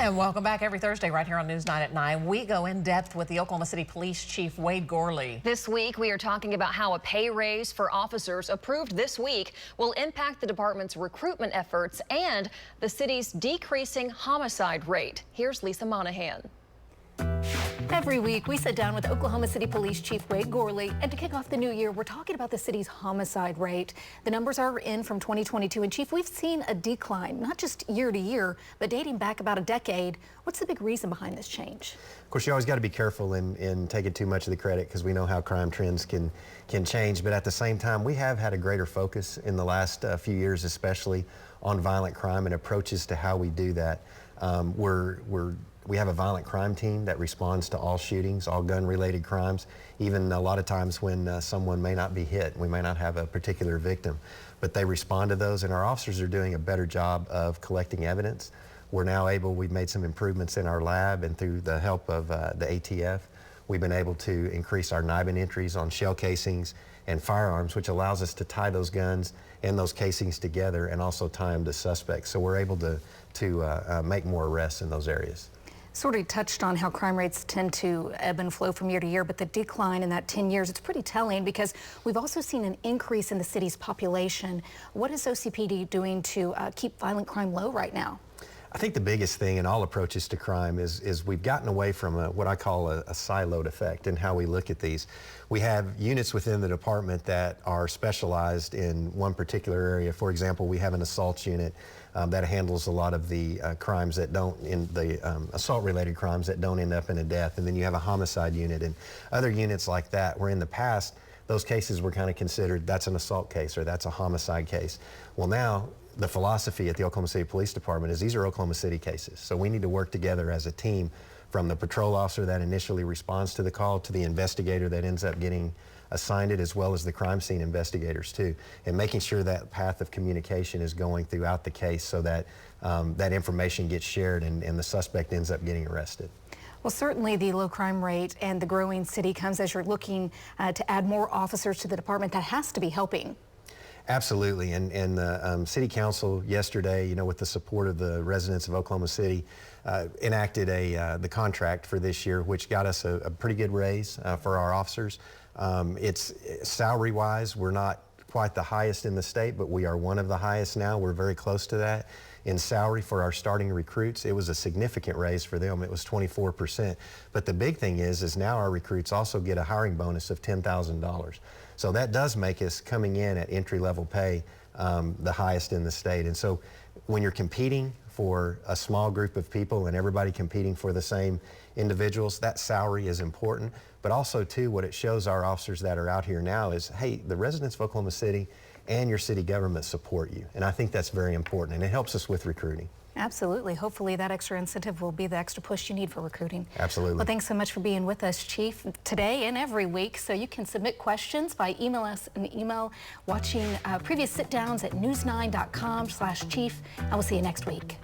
And welcome back every Thursday right here on News 9 at 9. We go in depth with the Oklahoma City Police Chief Wade Gorley. This week, we are talking about how a pay raise for officers approved this week will impact the department's recruitment efforts and the city's decreasing homicide rate. Here's Lisa Monahan. Every week, we sit down with Oklahoma City Police Chief Wade Gorley, and to kick off the new year, we're talking about the city's homicide rate. The numbers are in from 2022, and Chief, we've seen a decline, not just year to year, but dating back about a decade. What's the big reason behind this change? Of course, you always got to be careful in taking too much of the credit, because we know how crime trends can change. But at the same time, we have had a greater focus in the last few years, especially on violent crime and approaches to how we do that. We have a violent crime team that responds to all shootings, all gun-related crimes, even a lot of times when someone may not be hit. We may not have a particular victim, but they respond to those, and our officers are doing a better job of collecting evidence. We're now we've made some improvements in our lab, and through the help of the ATF, we've been able to increase our NIBIN entries on shell casings and firearms, which allows us to tie those guns and those casings together and also tie them to suspects. So we're able to make more arrests in those areas. Sort of touched on how crime rates tend to ebb and flow from year to year, but the decline in that 10 years, it's pretty telling because we've also seen an increase in the city's population. What is OCPD doing to keep violent crime low right now? I think the biggest thing in all approaches to crime is we've gotten away from what I call a siloed effect in how we look at these. We have units within the department that are specialized in one particular area. For example, we have an assaults unit that handles a lot of the crimes that don't, assault-related crimes that don't end up in a death. And then you have a homicide unit and other units like that, where in the past, those cases were kind of considered, that's an assault case or that's a homicide case. Well, now, the philosophy at the Oklahoma City Police Department is these are Oklahoma City cases. So we need to work together as a team, from the patrol officer that initially responds to the call to the investigator that ends up getting assigned it, as well as the crime scene investigators too, and making sure that path of communication is going throughout the case so that that information gets shared and the suspect ends up getting arrested. Well, certainly the low crime rate and the growing city comes as you're looking to add more officers to the department. That has to be helping. Absolutely, and the City Council yesterday, with the support of the residents of Oklahoma City, enacted the contract for this year, which got us a pretty good raise for our officers. It's salary-wise, we're not quite the highest in the state, but we are one of the highest now. We're very close to that. In salary for our starting recruits, it was a significant raise for them. It was 24%. But the big thing is now our recruits also get a hiring bonus of $10,000. So that does make us, coming in at entry-level pay, the highest in the state. And so when you're competing for a small group of people and everybody competing for the same individuals, that salary is important. But also, too, what it shows our officers that are out here now is, hey, the residents of Oklahoma City and your city government support you. And I think that's very important, and it helps us with recruiting. Absolutely. Hopefully that extra incentive will be the extra push you need for recruiting. Absolutely. Well, thanks so much for being with us, Chief, today and every week. So you can submit questions by email us an email, watching previous sit-downs at news9.com/chief. I will see you next week.